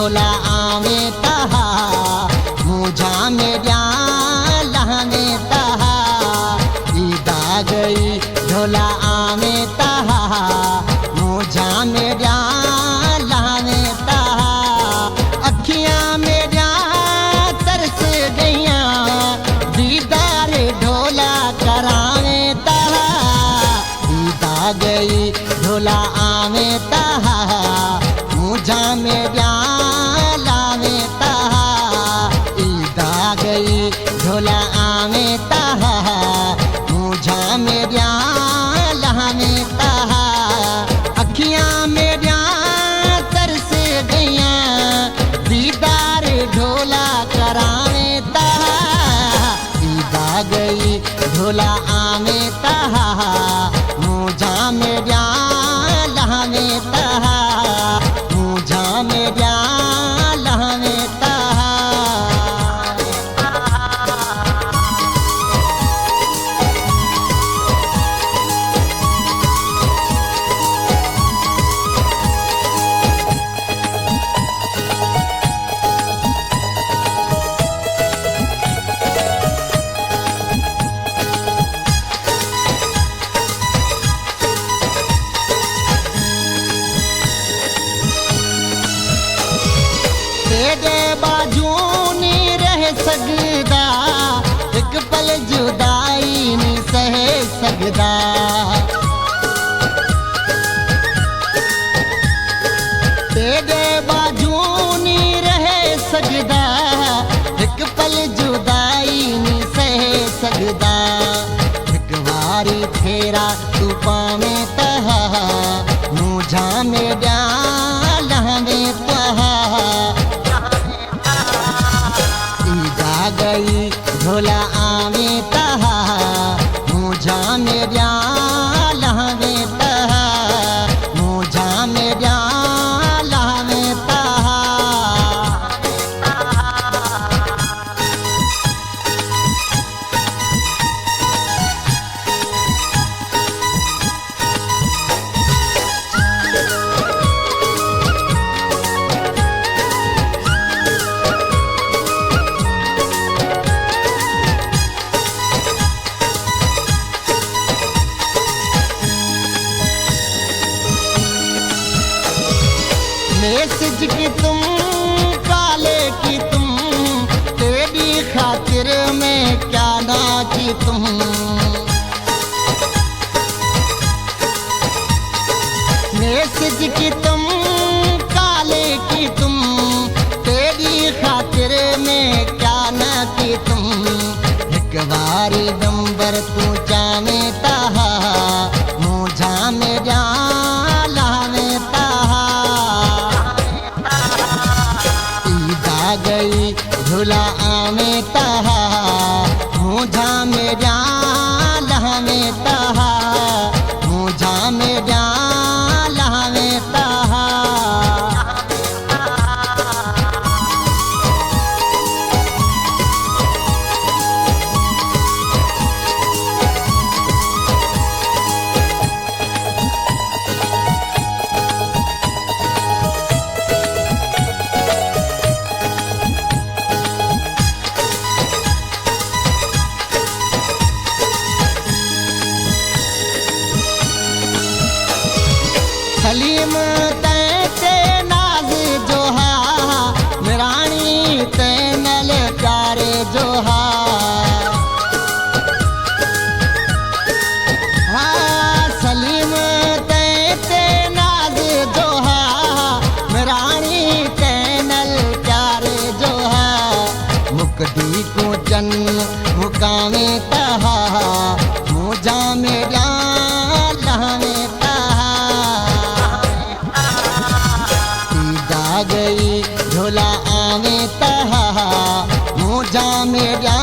ढोला आवे तहा मुझा मेरा लहने तहा ईदा गई ढोला आवे तहा मुझा मेरा लहने तहा अखियां मेरा तरस गईया दीदार ढोला करावे तहा ईदा गई ढोला आवे तहा मुझा मेरा लावे तहा ईदा गई ढोला आवे तहा मुझा मेरा लावे तहा अखियां मेरा तरस गईया दीदार ढोला करावे तहा ईदा गई ढोला आवे तहा मुझा मेरा लावे तहा मुझा मेरा लावे तहा तेरे बाजू नहीं रह सकदा एक पल जुदाई नहीं सह सकदा तेरे बाजू नहीं रह सकदा एक पल जुदाई नहीं सह सकदा एक बारी फेरा तू पावे तहा मुझा मेरा लहवे तहा ईदा गई ढोला आवे तहा मुझा मेरा लहवे तहा मुझा मेरा लहवे तहा मैसेज की तुम काले की तुम तेरी खातिर में क्या ना की तुम मैसेज की तुम काले की तुम तेरी खातिर में क्या ना की तुम एक बारी नंबर तू जाने तहा मुझा मेरा लावे तहा ईदा गई ढोला आवे तहा मुझा मेरा लहवे तहा मुझा मेरा लहवे तहा सलीम तैते नाज जोहा मिरानी तैनल प्यारे जोहा हाँ सलीम तैते नाज जोहा मिरानी तैनल प्यारे जोहा मुकदी को जन्म मुकामे तहा मुझा मेरा लहवे तहा ईदा गई ढोला आवे तहा मुझा मेरा